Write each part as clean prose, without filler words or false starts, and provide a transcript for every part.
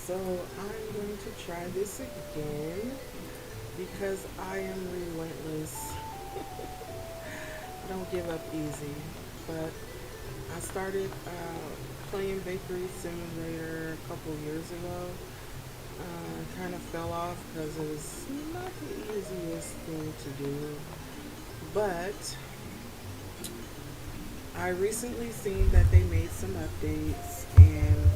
So I'm going to try this again because I am relentless. I don't give up easy. But I started playing Bakery Simulator a couple years ago. Kind of fell off because it was not the easiest thing to do. But I recently seen that they made some updates, and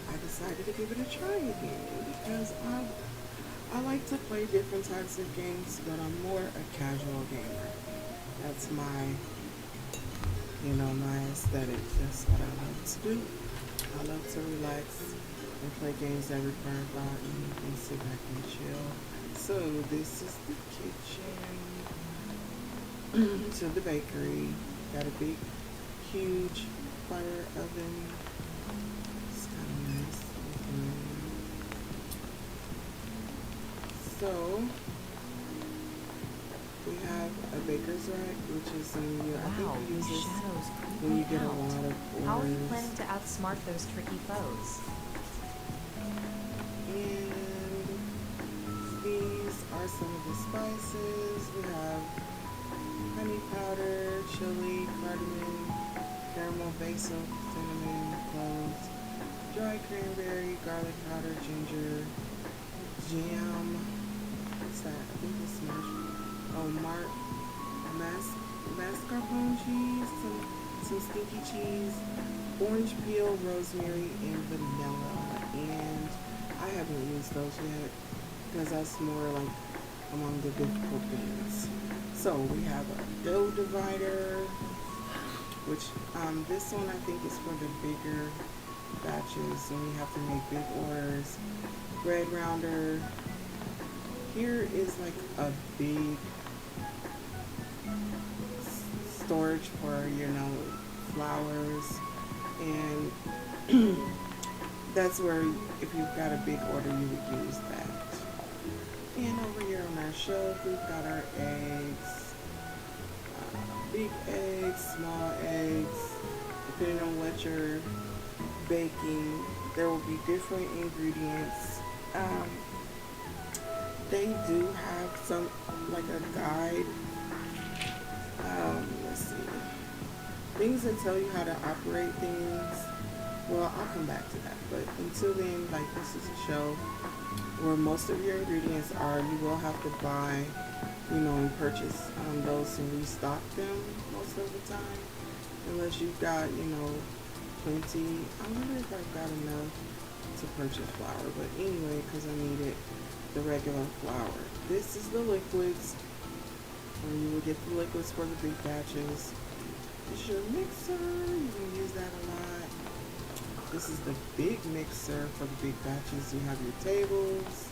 I decided to give it a try again because I like to play different types of games, but I'm more a casual gamer. That's my aesthetic. That's what I love to do. I love to relax and play games that require body and sit back and chill. So this is the kitchen to the bakery. Got a big, huge fire oven. It's kind of nice. So we have a baker's rack, which is I think Wow, we use these this shadows when you creep me get a out. lot of How are you orders. planning to outsmart those tricky foes? And these are some of the spices. We have honey powder, chili, cardamom, caramel, basil, cinnamon, cloves, dry cranberry, garlic powder, ginger, jam. What's that? I think it's mas- mascarpone cheese, some stinky cheese, orange peel, rosemary, and vanilla. And I haven't used those yet because that's more like among the difficult things. So we have a dough divider, which this one I think is for the bigger batches when you have to make big orders. Bread rounder. Here is like a big storage for flours, and that's where if you've got a big order you would use that. And over here on our shelf we've got our eggs, big eggs, small eggs, depending on what you're baking. There will be different ingredients. Um, they do have some like a guide. Let's see, things that tell you how to operate things. Well, I'll come back to that. But until then, like this is a show where most of your ingredients are. You will have to buy, and purchase those to restock them most of the time, unless you've got, plenty. I wonder if I've got enough to purchase flour, but anyway, because I needed the regular flour. This is the liquids. You will get the liquids for the big batches. This is your mixer. You can use that a lot. This is the big mixer for the big batches. You have your tables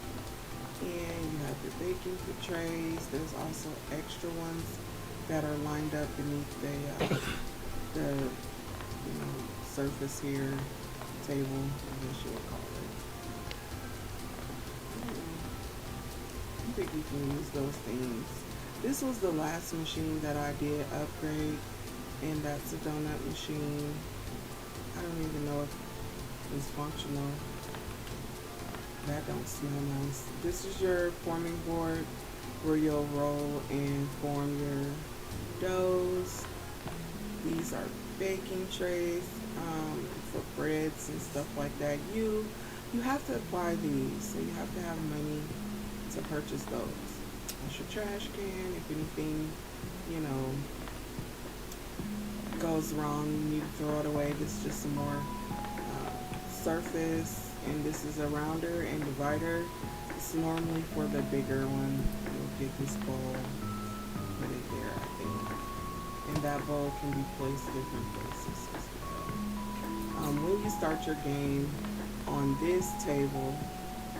and you have your baking trays. There's also extra ones that are lined up beneath the surface here, table, I guess you would call it. I think you can use those things. This was the last machine that I did upgrade, and that's a donut machine. I don't even know if it's functional. That don't smell nice. This is your forming board where you'll roll and form your doughs. These are baking trays for breads and stuff like that. You have to buy these, so you have to have money to purchase those. That's your trash can. If anything, goes wrong, you need to throw it away. This is just some more surface, and this is a rounder and divider. It's normally for the bigger one. You'll get this bowl, put it there, I think. And that bowl can be placed different places as well. When you start your game, on this table,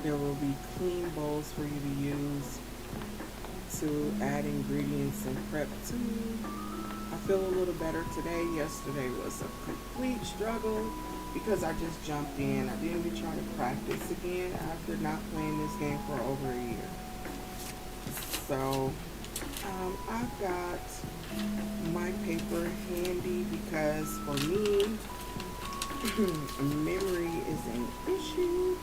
there will be clean bowls for you to use to add ingredients and prep to. I feel a little better today. Yesterday was a complete struggle because I just jumped in. I didn't even try to practice again after not playing this game for over a year. So I've got my paper handy because for me, Memory is an issue.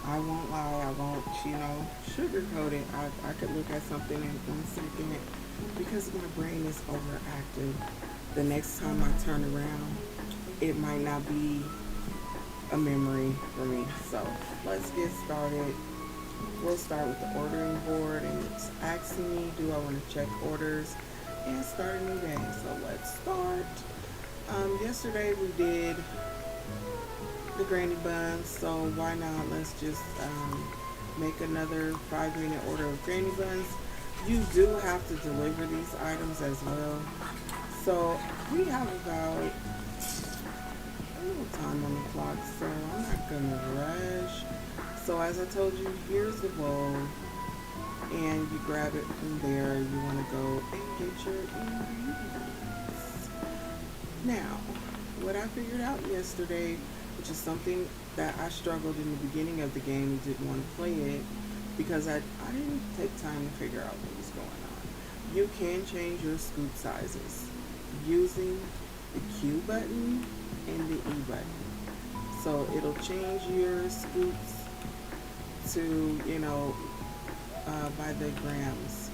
I won't lie, I won't, sugarcoat it. I could look at something in 1 second because my brain is overactive. The next time I turn around, it might not be a memory for me. So let's get started. We'll start with the ordering board, and it's asking me, do I want to check orders and start a new day? So let's start. Yesterday we did the granny buns, so why not? Let's just make another 5-minute order of granny buns. You do have to deliver these items as well. So we have about a little time on the clock, so I'm not gonna rush. So as I told you, here's the bowl, and you grab it from there. You want to go and get your ingredients. Now, what I figured out yesterday, which is something that I struggled in the beginning of the game and didn't want to play it because I didn't take time to figure out what was going on. You can change your scoop sizes using the Q button and the E button. So it'll change your scoops to, by the grams.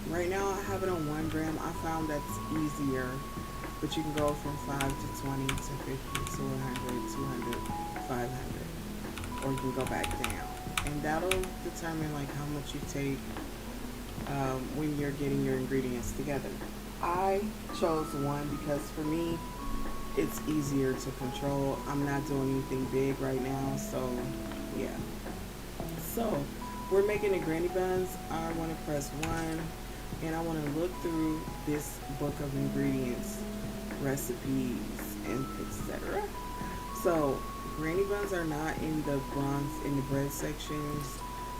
Right now I have it on 1 gram. I found that's easier, but you can go from 5 to 20 to 50 to 100, 200, 500, or you can go back down. And that'll determine like how much you take when you're getting your ingredients together. I chose 1 because for me, it's easier to control. I'm not doing anything big right now, so yeah. So we're making the granny buns. I want to press 1, and I want to look through this book of ingredients, recipes, and etc. So granny buns are not in the bread sections.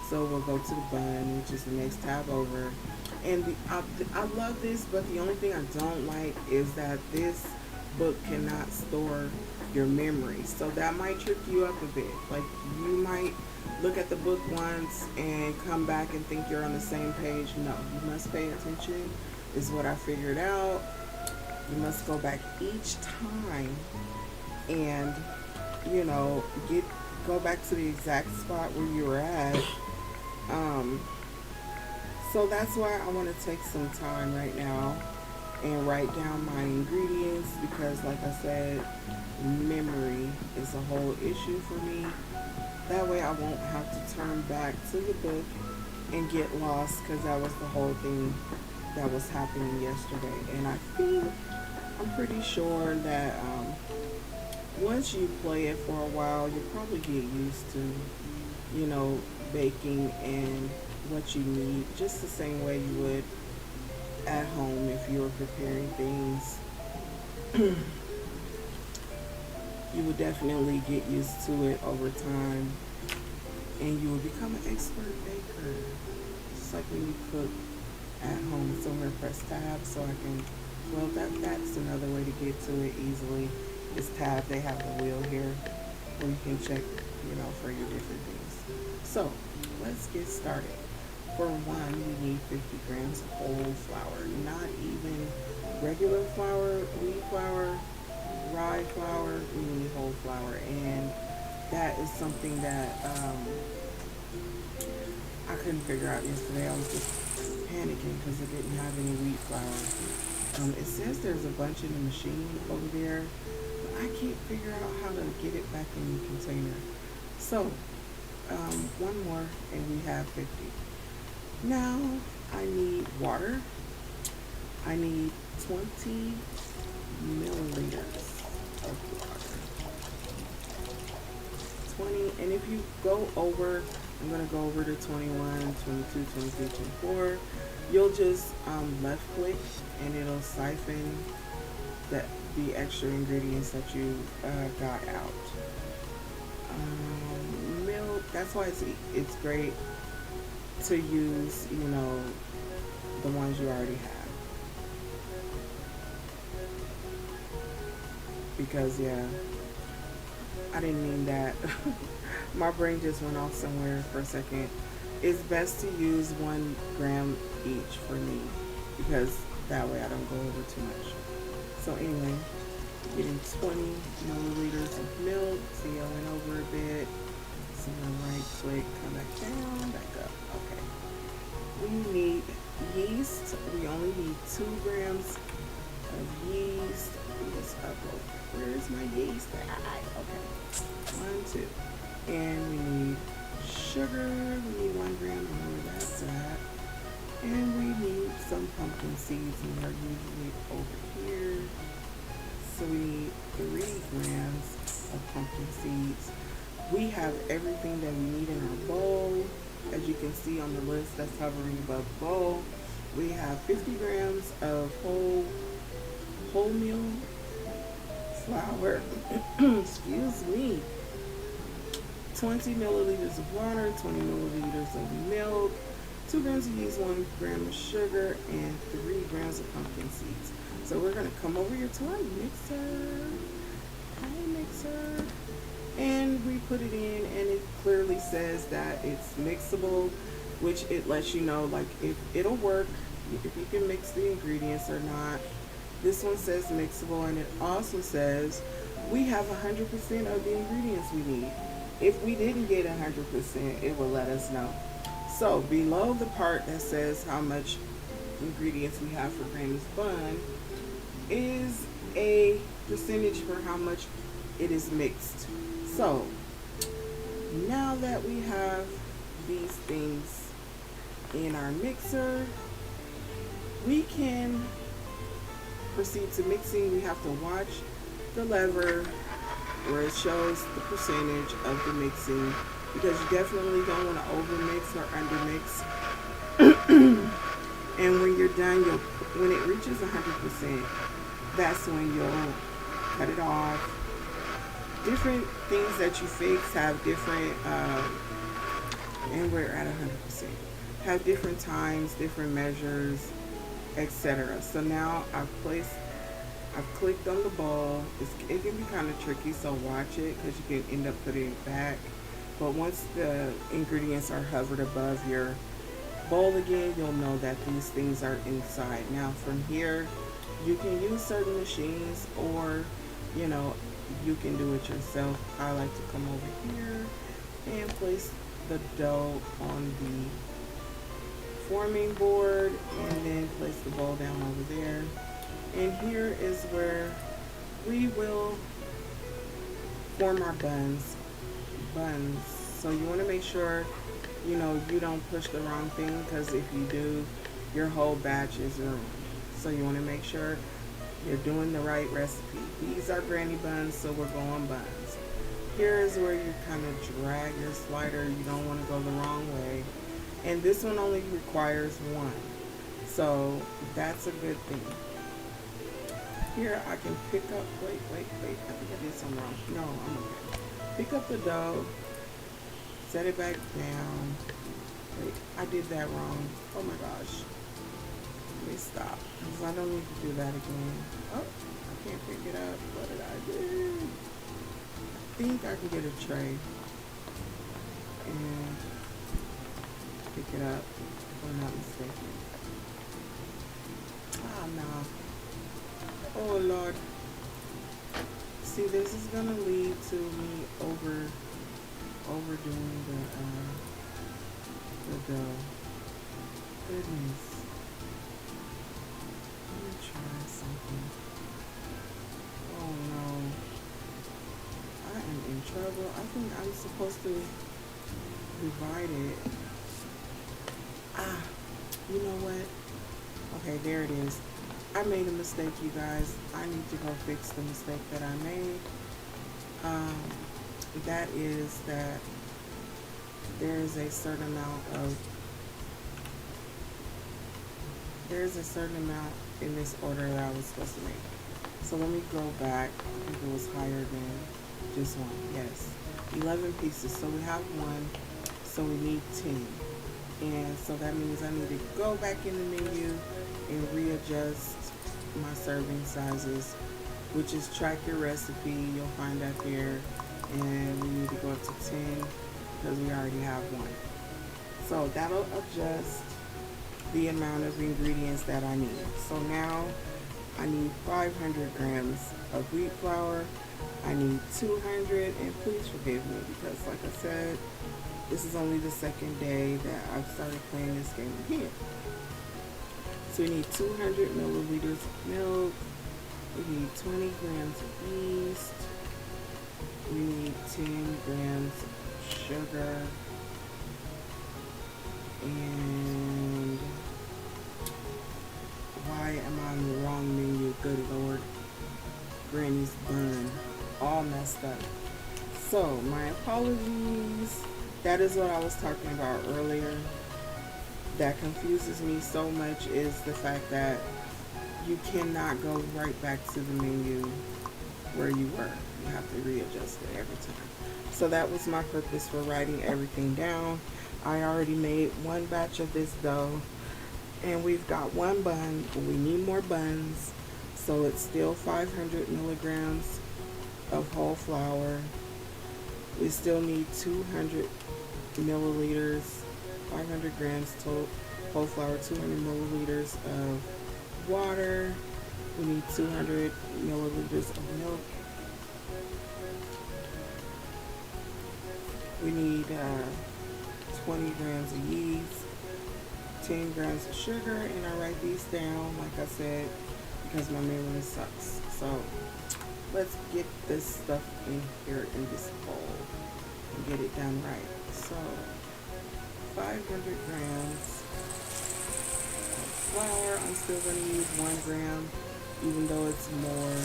So we'll go to the bun, which is the next tab over. And I love this, but the only thing I don't like is that this book cannot store your memory. So that might trip you up a bit. Like, you might look at the book once and come back and think you're on the same page. No, you must pay attention, is what I figured out. You must go back each time and, go back to the exact spot where you were at. So that's why I want to take some time right now and write down my ingredients, because like I said, memory is a whole issue for me. That way I won't have to turn back to the book and get lost, because that was the whole thing that was happening yesterday. And I'm pretty sure that once you play it for a while, you'll probably get used to, baking and what you need, just the same way you would at home if you were preparing things. You would definitely get used to it over time, and you will become an expert baker. Just like when you cook at home. So I'm going to press tab so I can, that's another way to get to it easily. This tab, they have the wheel here where you can check, for your different things. So let's get started. For 1, we need 50 grams of whole flour, not even regular flour, wheat flour, rye flour. We need whole flour, and that is something that I couldn't figure out yesterday. I was just panicking because it didn't have any wheat flour. It says there's a bunch in the machine over there, but I can't figure out how to get it back in the container. So 1 more, and we have 50. Now I need water. I need 20 milliliters of water. 20, and if you go over, I'm going to go over to 21, 22, 23, 24. You'll just left click, and it'll siphon the extra ingredients that you got out. Milk, that's why it's great to use, the ones you already have. Because, yeah, I didn't mean that. My brain just went off somewhere for a second. It's best to use 1 gram each for me, because that way I don't go over too much. So anyway, Getting 20 milliliters of milk. See, I went over a bit. So I'm gonna right click, come back down, back up. Okay. We need yeast. We only need 2 grams of yeast. Just upload. Where's my yeast? Okay. 1, 2. And we need sugar. We need 1 gram. Where that's at. And we need some pumpkin seeds, and they're usually over here. So we need 3 grams of pumpkin seeds. We have everything that we need in our bowl. As you can see on the list that's hovering above the bowl, we have 50 grams of wholemeal flour. Excuse me. 20 milliliters of water, 20 milliliters of milk, 2 grams of yeast, 1 gram of sugar, and 3 grams of pumpkin seeds. So we're gonna come over here to our mixer. Hi, mixer. And we put it in, and it clearly says that it's mixable, which it lets you know like if it'll work, if you can mix the ingredients or not. This one says mixable, and it also says we have 100% of the ingredients we need. If we didn't get 100%, it will let us know. So below the part that says how much ingredients we have for Granny's bun is a percentage for how much it is mixed. So now that we have these things in our mixer, we can proceed to mixing. We have to watch the lever where it shows the percentage of the mixing, because you definitely don't want to overmix or undermix. And when you're done, when it reaches 100%, that's when you'll cut it off. Different things that you fix have different, and we're at 100%, have different times, different measures, etc. So now I've clicked on the bowl. It can be kind of tricky, so watch it, because you can end up putting it back. But once the ingredients are hovered above your bowl again, you'll know that these things are inside. Now from here, you can use certain machines, or you can do it yourself. I like to come over here and place the dough on the forming board, and then place the bowl down over there. And here is where we will form our buns. So you want to make sure you don't push the wrong thing, because if you do, your whole batch is ruined. So you want to make sure you're doing the right recipe. These are granny buns, so we're going buns. Here is where you kind of drag your slider. You don't want to go the wrong way. And this one only requires 1. So that's a good thing. Here I can pick up, wait. I think I did something wrong. No, I'm okay. Pick up the dough, set it back down. Wait, I did that wrong. Oh my gosh. Let me stop, because I don't need to do that again. Oh, I can't pick it up. What did I do? I think I can get a tray and pick it up, if I'm not mistaken. Ah, no. Oh, Lord. See, this is going to lead to me overdoing the dough. Goodness. Let me try something. Oh no. I am in trouble. I think I'm supposed to divide it. You know what? Okay, there it is. I made a mistake, you guys. I need to go fix the mistake that I made. That is that there is a certain amount in this order that I was supposed to make. So let me go back. I think it was higher than just 1. Yes, 11 pieces. So we have 1. So we need 10. And so that means I need to go back in the menu and readjust my serving sizes, which is track your recipe. You'll find that there. And we need to go up to 10 because we already have 1. So that'll adjust the amount of ingredients that I need. So now I need 500 grams of wheat flour. I need 200, and please forgive me because, like I said, this is only the second day that I've started playing this game again. So we need 200 milliliters of milk. We need 20 grams of yeast. We need 10 grams of sugar. And why am I on the wrong menu? Good Lord. Granny's bun. All messed up. So, my apologies. That is what I was talking about earlier. That confuses me so much is the fact that you cannot go right back to the menu where you were. You have to readjust it every time. So that was my purpose for writing everything down. I already made one batch of this dough, and we've got one bun, but we need more buns. So it's still 500 milligrams of whole flour. We still need 200 milliliters, 500 grams total whole flour, 200 milliliters of water. We need 200 milliliters of milk. We need 20 grams of yeast, 10 grams of sugar, and I write these down, like I said, because my memory sucks. So let's get this stuff in here in this bowl and get it done right. So 500 grams of flour. I'm still going to use 1 gram, even though it's more.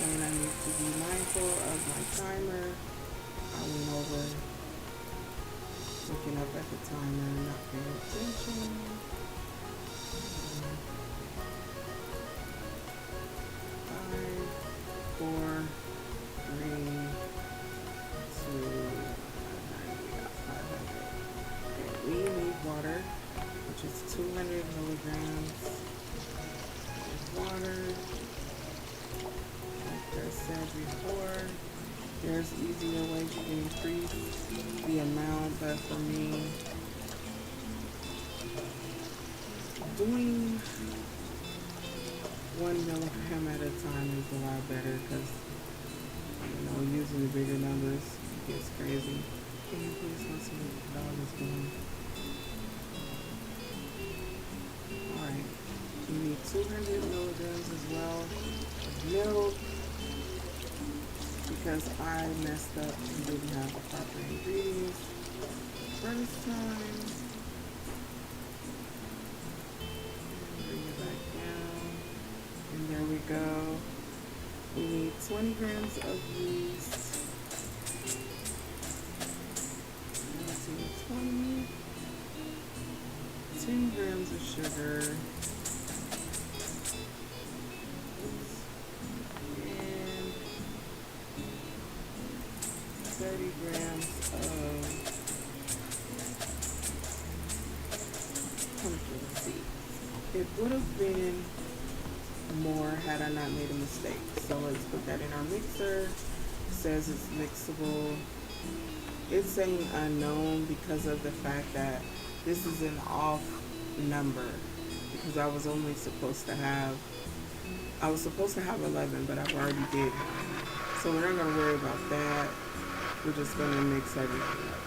And I need to be mindful of my timer. I went over looking up at the timer and not paying attention. 5, 4, 3, 2, we got 500. And we need water, which is 200 milligrams of water. Like I said before, there's easier ways you can increase the amount, but for me, doing 1 milligram at a time is a lot better because, using the bigger numbers gets crazy. Can you please listen to the dog is doing? Alright, you need 200 milligrams as well of milk. Because I messed up and didn't have the proper ingredients first time. Bring it back down. And there we go. We need 20 grams of yeast. 20. 10 grams of sugar. 30 grams of pumpkin seeds. It would have been more had I not made a mistake. So let's put that in our mixer. It says it's mixable. It's saying unknown because of the fact that this is an off number. Because I was supposed to have 11, but I've already did. So we're not going to worry about that. We're just going to mix everything up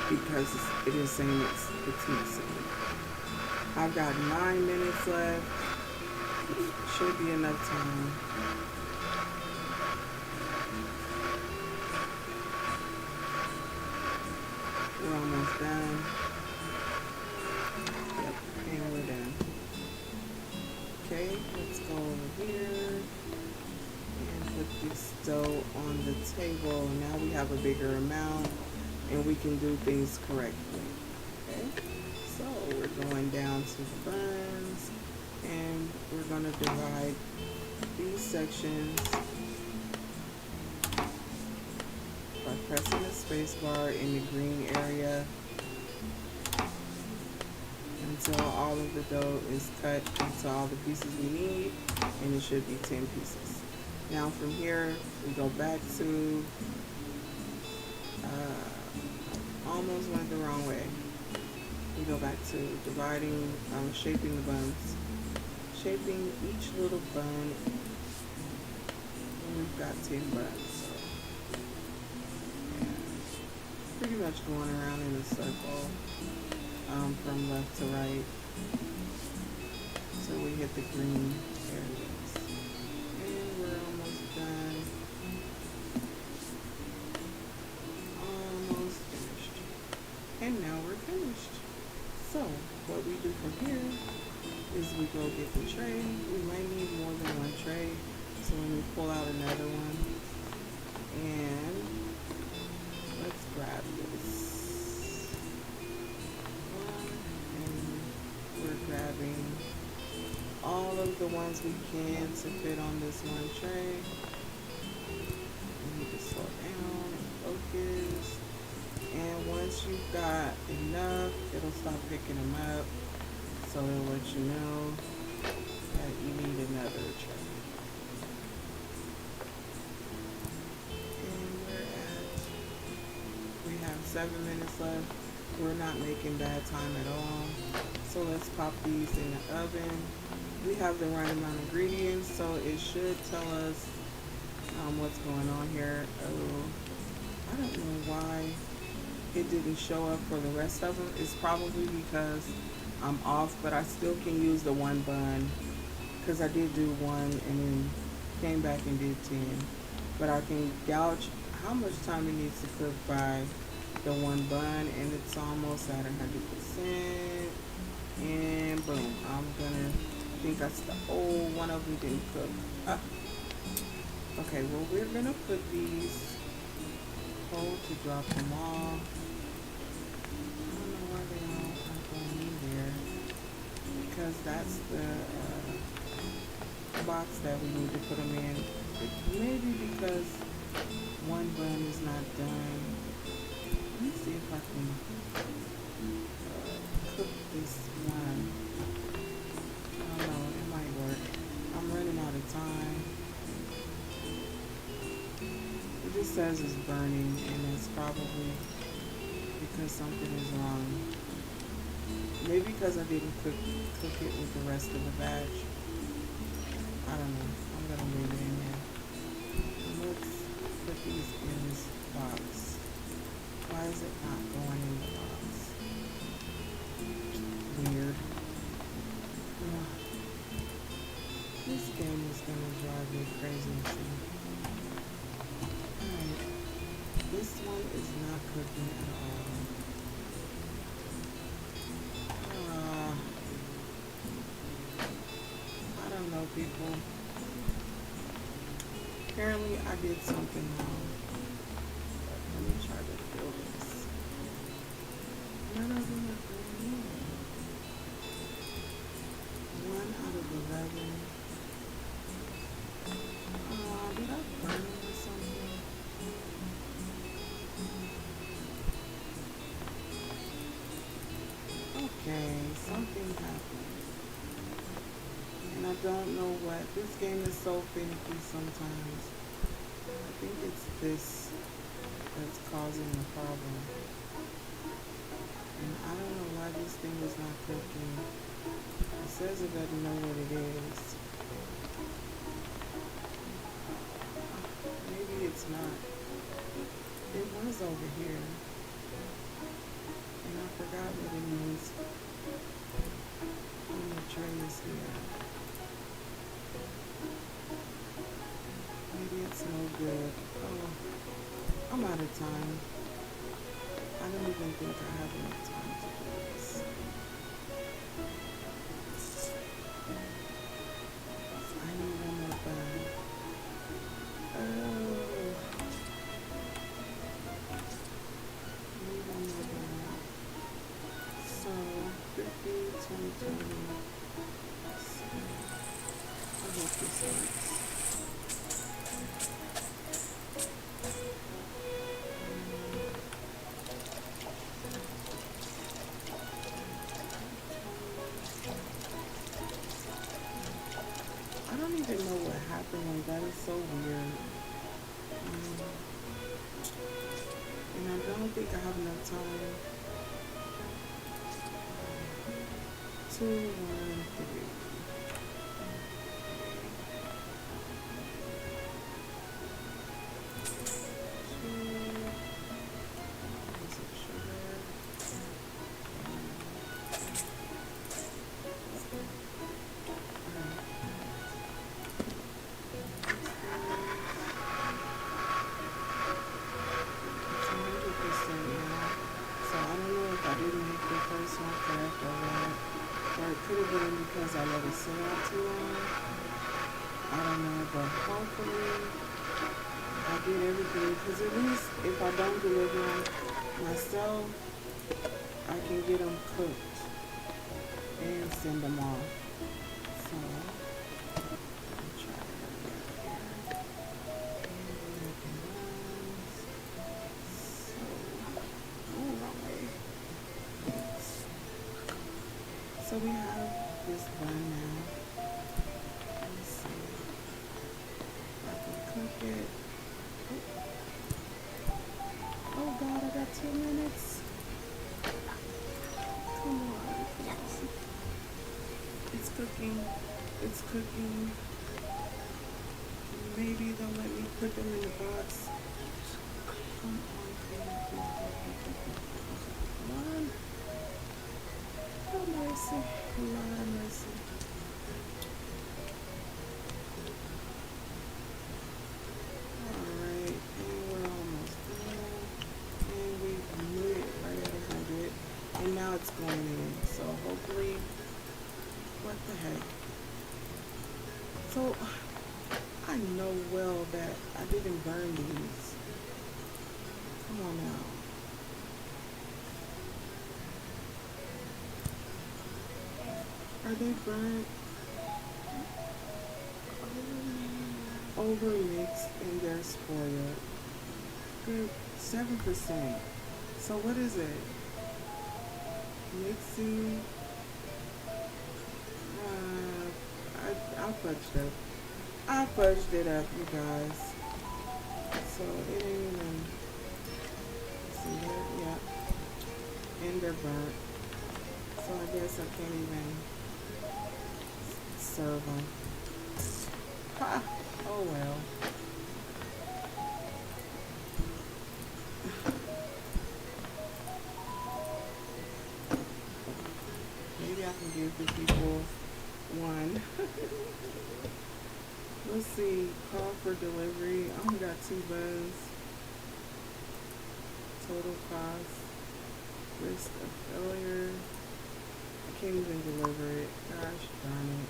because it is saying it's mixable. I've got 9 minutes left. Should be enough time. We're almost done. Yep, and we're done. Okay, let's go over here. Put this dough on the table. Now we have a bigger amount and we can do things correctly. Okay, so we're going down to the buns and we're going to divide these sections by pressing the space bar in the green area until all of the dough is cut into all the pieces we need, and it should be 10 pieces. Now from here, we go back to, almost went the wrong way. We go back to dividing, shaping the buns. Shaping each little bun. And we've got 10 buns. So, yeah. Pretty much going around in a circle, from left to right. So we hit the green areas. And we're almost done. Almost finished. And now we're finished. So what we do from here is we go get the tray. We might need more than one tray. So let me pull out another one. And let's grab this one. And we're grabbing all of the ones we can to fit on this one tray. We need to slow down and focus. And once you've got enough, it'll stop picking them up. So it'll let you know that you need another tray. And we have 7 minutes left. We're not making bad time at all. So let's pop these in the oven. We have the right amount of ingredients, so it should tell us what's going on here. Oh, I don't know why it didn't show up for the rest of them. It's probably because I'm off, but I still can use the one bun because I did do one and then came back and did 10. But I can gauge how much time it needs to cook by the one bun, and it's almost at 100%. And boom, I'm gonna think that's the one of them didn't cook. Okay, well we're gonna put these hold to drop them off. I don't know why they all are going in there, because that's the box that we need to put them in. Maybe because one bun is not done. Let me see if I can cook this one. I don't know, it might work. I'm running out of time. It just says it's burning, and it's probably because something is wrong. Maybe because I didn't cook it with the rest of the batch. I don't know. I'm gonna leave it in there. Let's put these in this box. Why is it not going in the box? Weird. Ugh. This game is gonna drive me crazy. Alright. This one is not cooking at all. I don't know, people. Apparently I did something wrong. Let me try to fill this. None of them are going in. 1 out of 11. Did I burn them or something? Okay, something happened. And I don't know what. This game is so finicky sometimes. I think it's this that's causing the problem. And I don't know why this thing is not cooking. It says it doesn't know what it is. Maybe it's not. It was over here. And I forgot what it means. I'm gonna try this here. Maybe it's no good. Oh, I'm out of time. I don't even think I have enough time to do this. I need one more bun. Oh. Need one more bun. So, 50, 20, 20. I hope this works. I don't even know what happened. Like, that is so weird. And I don't think I have enough time. 213. Because I let it sit out too long. I don't know, but hopefully I get everything. Because at least if I don't deliver them myself, I can get them cooked and send them off. So I'll try to get here. So we have this bun now. Let's see if I can cook it. Oh God, I got 2 minutes. Come on. It's cooking. It's cooking. Maybe they'll let me put them in the box. Come on. Come on. Oh, mercy. Lord have mercy. Alright, and we're almost done. And we made it right at 100. And now it's going in. So hopefully, what the heck? So, I know well that I didn't burn these. Come on now. Are they burnt? Overmixed and they're spoiled. Good, 7%. So what is it? Mixing. I fudged up. I fudged it up, you guys. So it ain't even. See that? Yeah. And they're burnt. So I guess I can't even serve them. Ha! Oh well. Maybe I can give the people one. Let's see. Call for delivery. I only got 2 buns. Total cost. Risk of failure. I can't even deliver it. Gosh darn it.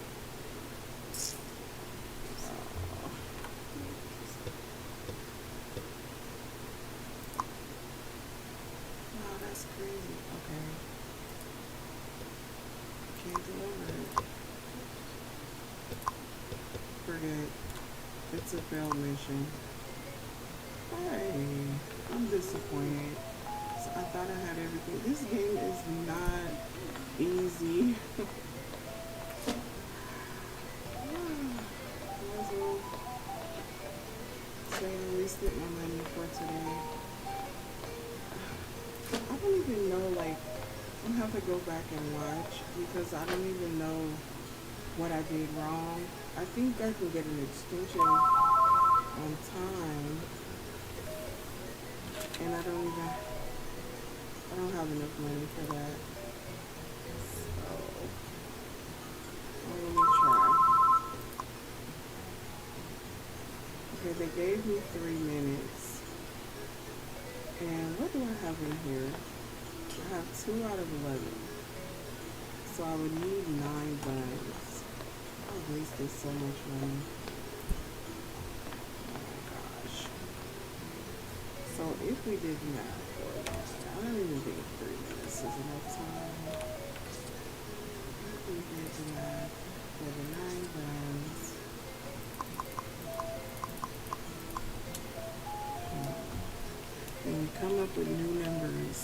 Wow, that's crazy. Okay. Can't deliver it. Forget. It's a failed mission. Hey, I'm disappointed. So I thought I had everything. This game is not easy. Might as well say I wasted my money for today. I don't even know, like, I'm gonna have to go back and watch because I don't even know what I did wrong. I think I can get an extension on time, and I don't have enough money for that. So, let me try. Okay, they gave me 3 minutes. And what do I have in here? I have 2 out of 11. So I would need 9 buns. I wasted so much money. Oh my gosh. So if we did math for it, I don't even think 3 minutes is enough time. If we did the math for the 9 buns. And we come up with new numbers.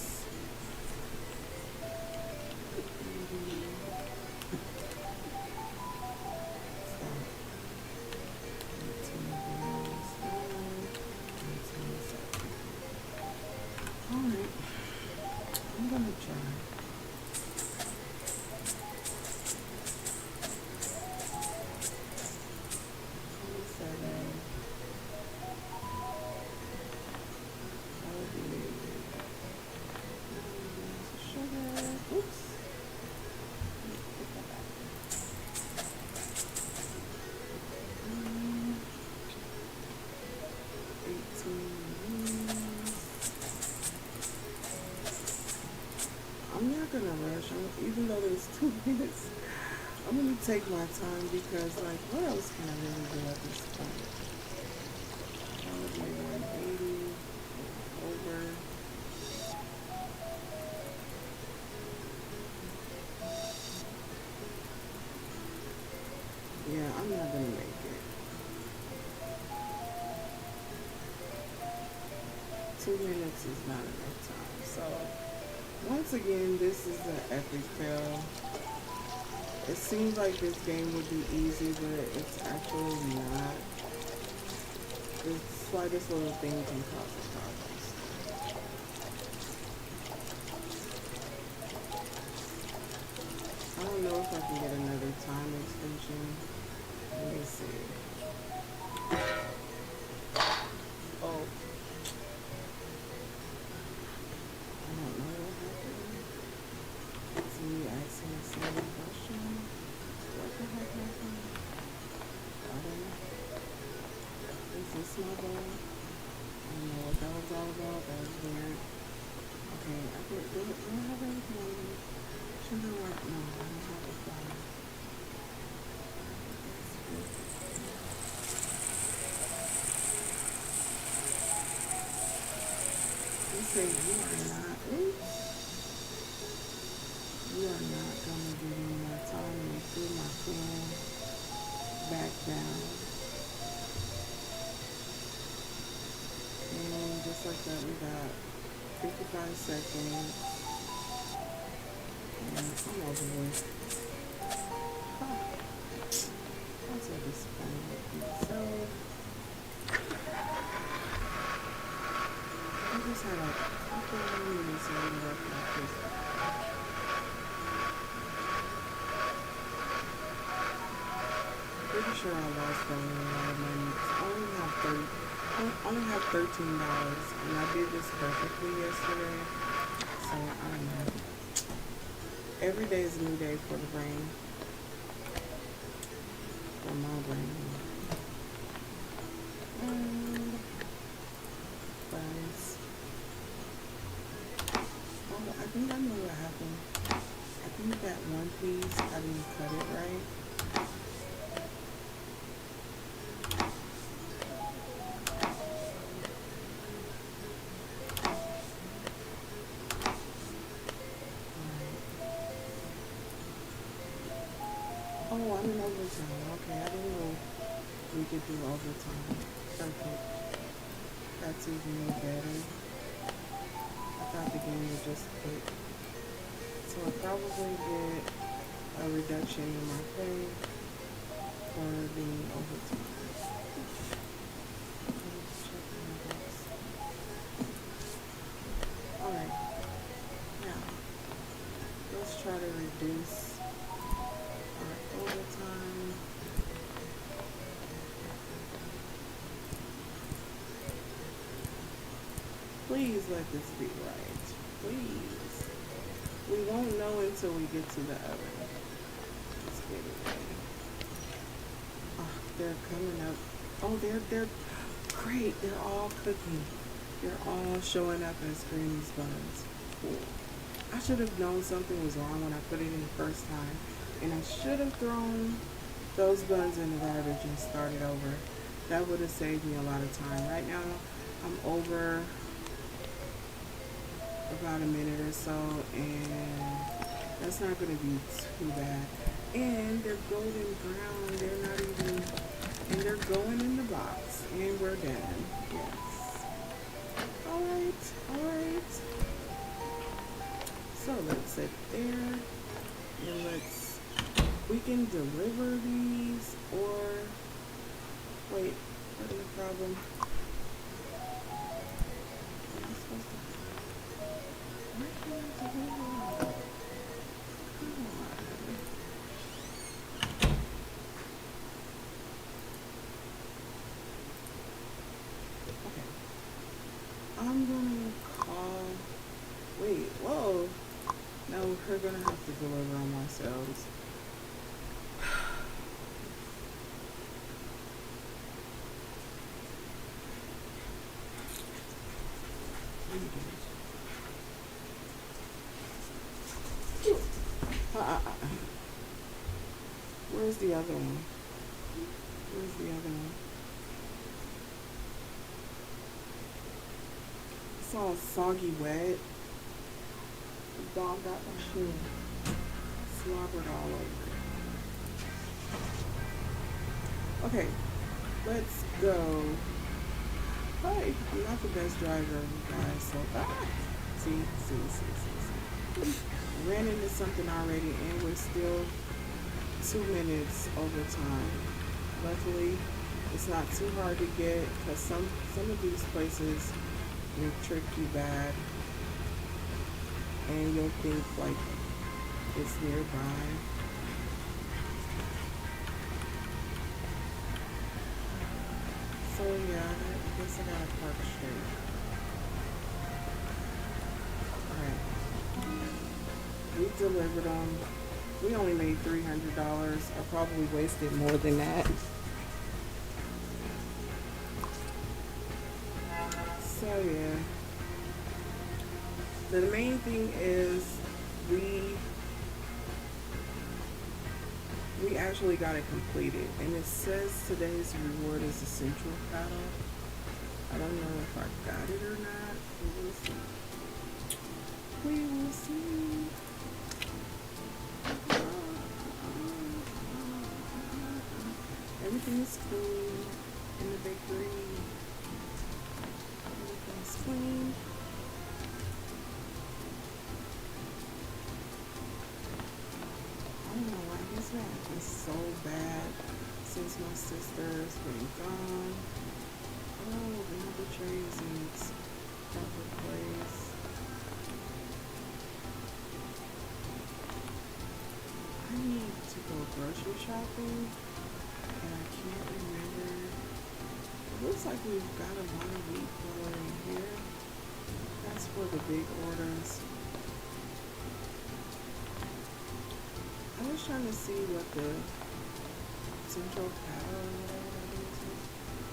Alright, I'm gonna try. I'm not gonna rush. Even though there's 2 minutes, I'm gonna take my time because, like, what else can I really do at this point? Probably 180 over. Yeah, I'm not gonna make it. 2 minutes is not enough time. So, once again, this is an epic fail. It seems like this game would be easy, but it's actually not. The slightest little thing can cause problems. I don't know if I can get another time extension. Let me see. Oh, I don't know what happened. It's me asking the same question. What the heck happened? I don't know. Is this my ball? I don't know what that was all about. That was weird. Okay, do I have anything on me? Should I work? No, I don't have a phone. They say you are not, oops, you are not gonna give me my time and threw my pen back down. And just like that, we got 55 seconds. And I'm over with. Huh. I'm so disappointed with myself. I just had a couple of minutes to really work like this. Pretty sure I lost a lot of money. I only have $13, and I did this perfectly yesterday. So I don't know. Every day is a new day for the brain, for my brain. And friends. Oh, I think I know what happened. I think that one piece I didn't cut it right. Oh, I'm in overtime. Okay, I didn't know we could do overtime. Perfect. That's even better. I thought the game would just quit. So I'll probably get a reduction in my pay for being overtime. Alright, now let's try to reduce our overtime. Please let this be right. Please. We won't know until we get to the oven. Let's get it ready. Oh, they're coming up. Oh, they're great. They're all cooking. They're all showing up as Granny's buns. Cool. I should have known something was wrong when I put it in the first time. And I should have thrown those buns in the garbage and started over. That would have saved me a lot of time. Right now, I'm over about a minute or so, and that's not going to be too bad. And they're golden brown. They're not even, and they're going in the box. And we're done. Yes. Alright, alright. So let's sit there, and we can deliver these, or, wait, what is the problem? Am I supposed to, where can I deliver them? Come on. Okay. I'm gonna call, wait, whoa. No, we're gonna have to deliver them ourselves. Where's the other one? Where's the other one? It's all soggy wet. The dog got my shoe slobbered all over it. Okay, let's go. Hey, I'm not the best driver, guys. So, see. Ran into something already, and we're still 2 minutes over time. Luckily, it's not too hard to get because some of these places will trick you bad, and you'll think like it's nearby. So yeah, I guess I gotta park straight. Alright. We delivered them. We only made $300. I probably wasted more than that. So yeah. The main thing is we actually got it completed, and it says today's reward is a central paddle. I don't know if I got it or not. We will see. We will see. Everything is clean in the bakery. Everything's clean. I don't know why this been so bad since my sister's been gone. Oh, the trays in its proper place. I need to go grocery shopping, and I can't remember. It looks like we've got a lot of wheat flour in here. That's for the big orders. I was trying to see what the central power or whatever that is.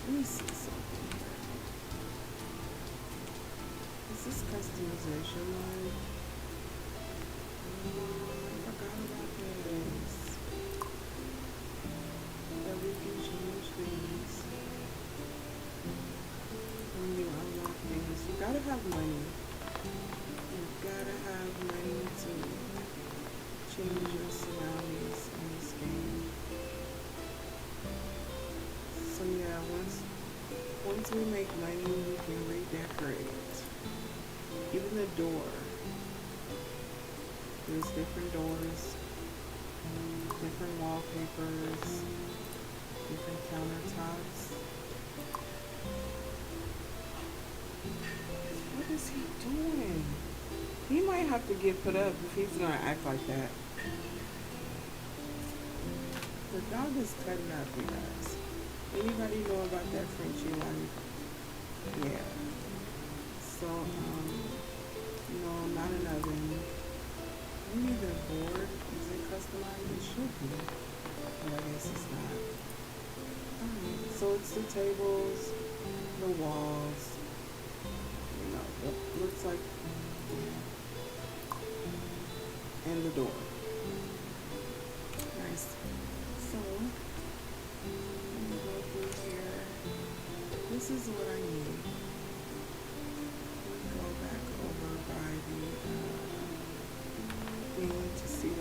Let me see something here. Is this customization line? I forgot about this. That we can change things when you unlock things. You gotta have money. You gotta have money to change your surroundings in this game. So yeah, once we make money, we can redecorate. Even the door. There's different doors, different wallpapers, different countertops. What is he doing? He might have to get put up if he's gonna act like that. The dog is cutting up, you guys. Anybody know about that Frenchie one? Yeah. So, no, not an oven. Maybe the board. Is it customized? It should be. But I guess it's not. Alright. So it's the tables, the walls. You know, it looks like, and the door. Nice. So, let me go through here. This is what I need. Let me go back over by the thing to see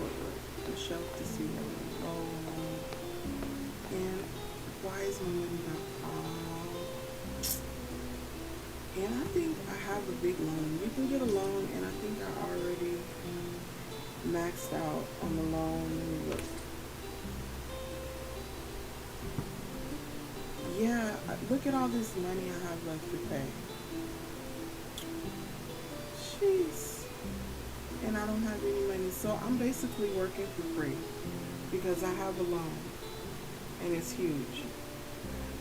the shelf to see what we're going. And why is my money not And I think I have a big loan. You can get a loan, and I think I already maxed out on the loan. Let me look. Yeah, look at all this money I have left to pay. Jeez. And I don't have any money. So I'm basically working for free because I have a loan, and it's huge.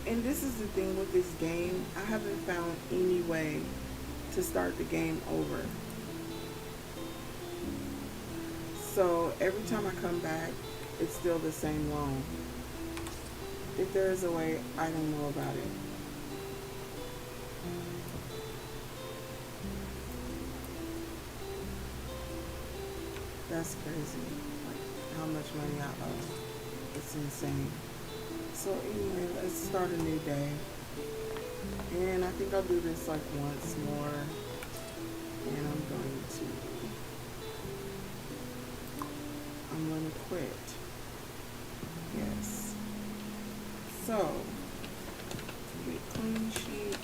And this is the thing with this game. I haven't found any way to start the game over. So every time I come back, it's still the same loan. If there is a way, I don't know about it. That's crazy. Like how much money I owe. It's insane. So anyway, let's start a new day. And I think I'll do this like once more. And I'm going to quit. Yes. So, get clean sheet,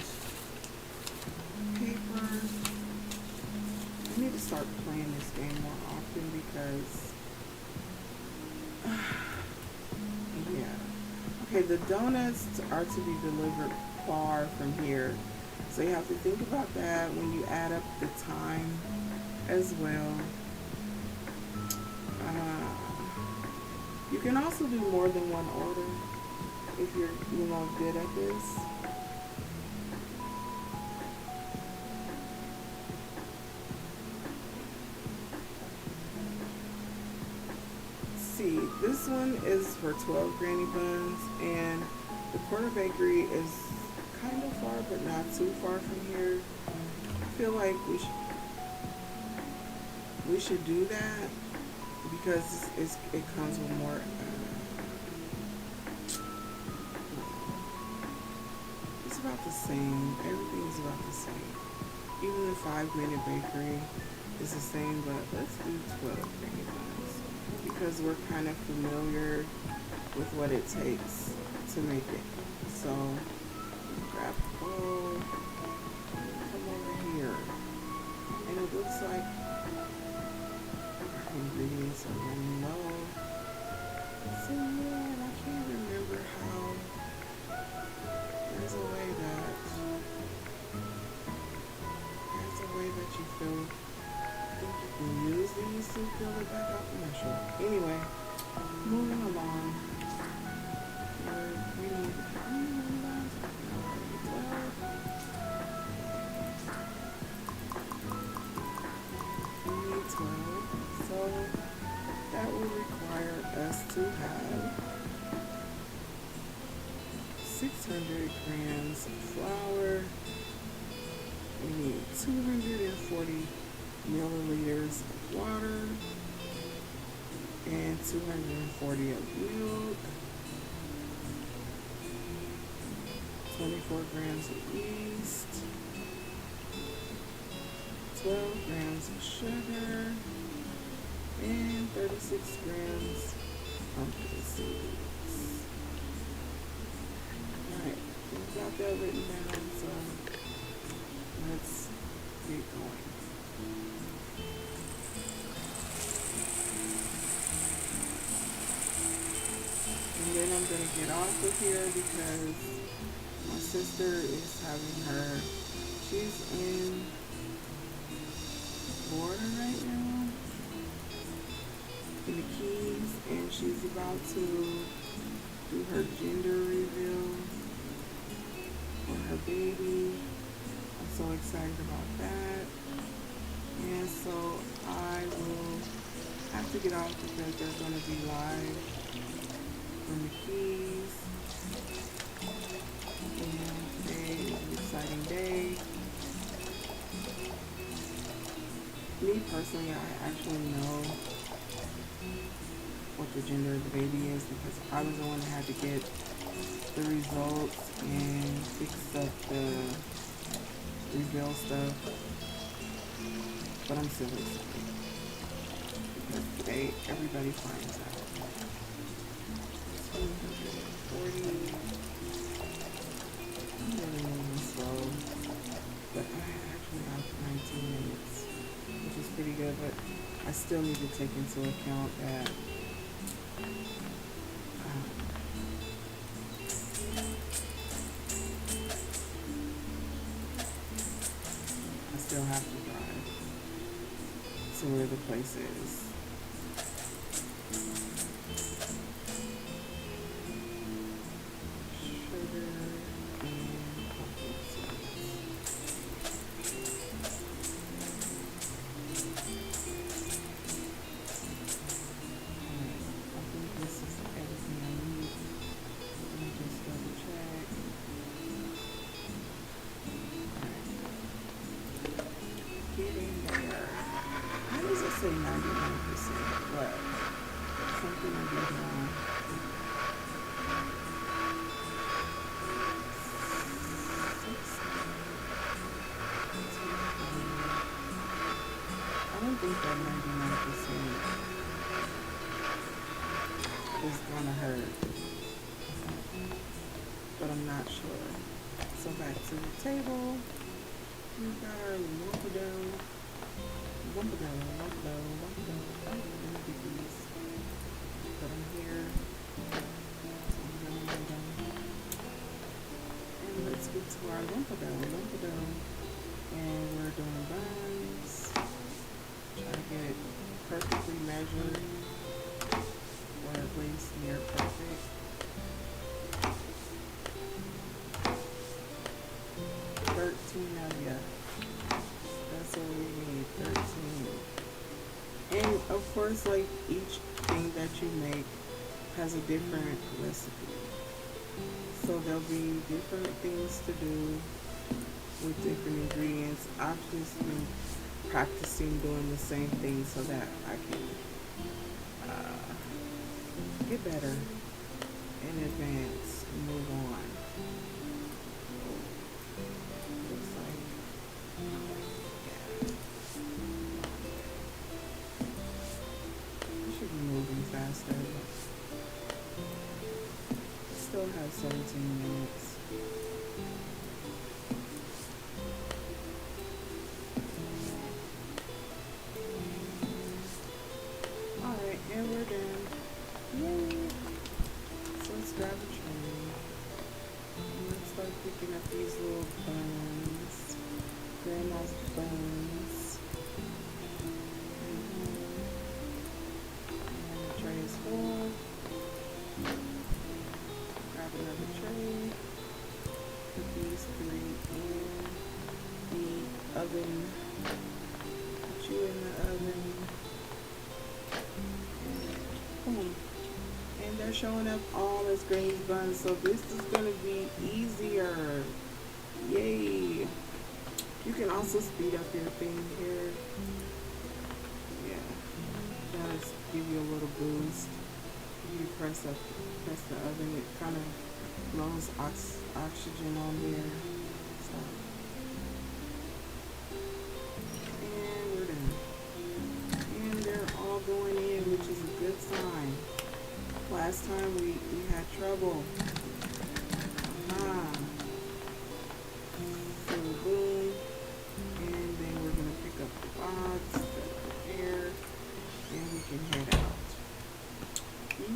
paper. I need to start playing this game more often because, yeah. Okay, the donuts are to be delivered far from here. So you have to think about that when you add up the time as well. You can also do more than one order if you're, good at this. See, this one is for 12 granny buns, and the corner bakery is kind of far, but not too far from here. I feel like we should do that because it comes with more. It's about the same. Everything's about the same. Even the 5-minute bakery is the same, but let's do 12 granny buns because we're kind of familiar with what it takes to make it. So grab a bowl, come over here, and it looks like our ingredients are running low. So man, I can't remember how. There's a way that you fill. I think you can use these to fill it back up. I'm not sure. Anyway, moving along. We need 12. So that will require us to have 600 grams of flour. We need 240 milliliters of water and 240 of milk, 24 grams of yeast, 12 grams of sugar, and 36 grams of pumpkin seeds. Alright, we've got that written down, so let's get going. And then I'm going to get off of here because my sister is having she's in Florida right now, in the Keys, and she's about to do her gender reveal for her baby. I'm so excited about that. And so I will have to get off because they're going to be live from the Keys. And today is an exciting day. Me personally, I actually know what the gender of the baby is because I was the one that had to get the results and fix up the reveal stuff. But I'm still excited because today everybody finds out. 240. I'm really moving slow, but I actually have 19 minutes, which is pretty good, but I still need to take into account that I still have to drive to where the place is. Sugar and pumpkin seeds. I think this is everything I need. Let me just double check. Get in there. How does it say 99%? What? something to do now. I don't think that 99% is gonna hurt, but I'm not sure. So back to the table. We got our lumpado. I don't know these, but I'm here. So I'm gonna lay them. And let's get to our lumpado. And we're doing buns. Try to get it perfectly measured, or at least near perfect. 13 of ya. That's what we need, 13. And of course, like each thing that you make has a different recipe. So there'll be different things to do with different ingredients. I've just been practicing doing the same thing so that I can get better in advance and move on. Looks like, yeah. I should be moving faster. Still have 17 minutes. Alright, and we're done. Yay! So let's grab a tray. And let's start picking up these little buns. Grandma's buns. And the tray is full. Grab another tray. Put these 3 in the oven. Put you in the oven. Boom. And they're showing up all as Granny's buns, so this is gonna be easier. Yay! You can also speed up your thing here. Yeah, that'll give you a little boost. You press the oven, it kind of blows oxygen on there. So, and we're done. And they're all going in, which is a good sign. Last time we had trouble. So boom. And then we're going to pick up the box, set it here, and we can head out.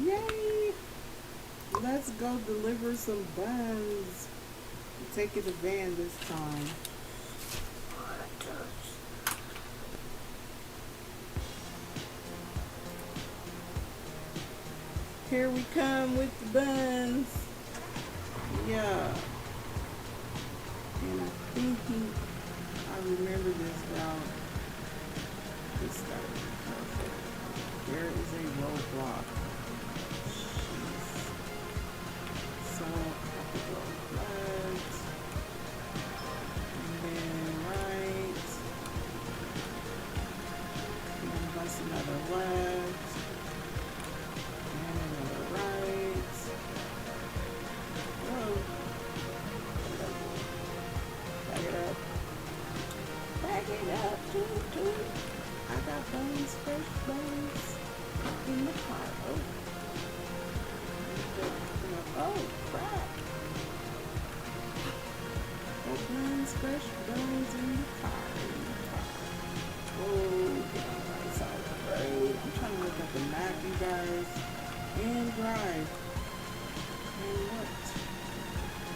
Yay! Let's go deliver some buns. Take it to van this time. Here we come with the buns. Yeah. And I think I remember this route. This started perfect. There is a roadblock. Jeez. So I could go left. And then right. And then bust another left. I got buns, fresh buns in the car. Oh crap. Oh, buns, fresh buns in the car. Oh, get on the right side of the road. I'm trying to look at the map, you guys, and drive. And what?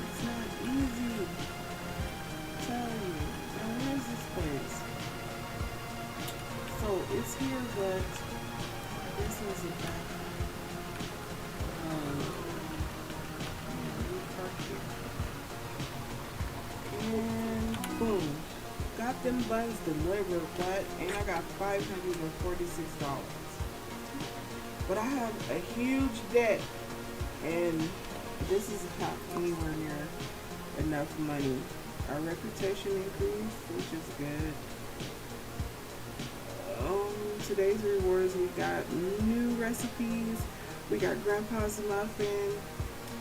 It's not easy. I'm telling you. Now, where's this place? So it's here, but this is a back. And boom, got them buns delivered, and I got $546. But I have a huge debt, and this is not anywhere near enough money. Our reputation increased, which is good. today's rewards, we got new recipes. We got Grandpa's Muffin,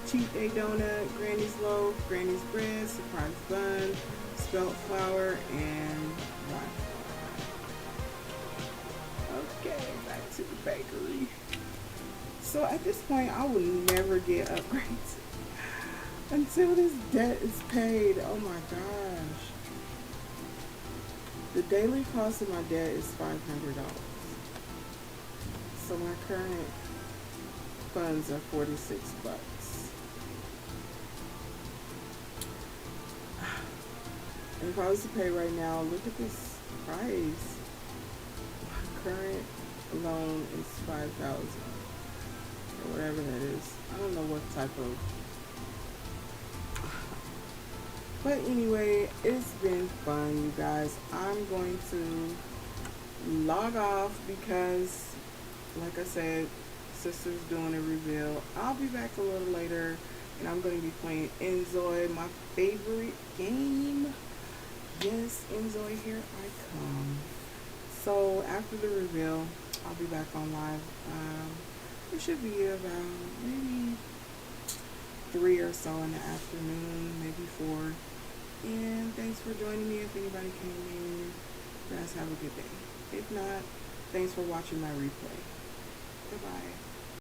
Cheat Day Donut, Granny's Loaf, Granny's Bread, Surprise Bun, Spelt Flour, and White Flour. Okay, back to the bakery. So at this point, I will never get upgrades until this debt is paid. Oh my gosh. The daily cost of my debt is $500. So my current funds are 46 bucks. And if I was to pay right now, look at this price. My current loan is 5,000 or whatever that is. I don't know what type of. But anyway, it's been fun, you guys. I'm going to log off because, like I said, sister's doing a reveal. I'll be back a little later, and I'm going to be playing Enzoy, my favorite game. Yes, Enzoy, here I come. So after the reveal, I'll be back on live. It should be about maybe 3 or so in the afternoon, maybe 4. And thanks for joining me. If anybody came in, you guys have a good day. If not, thanks for watching my replay.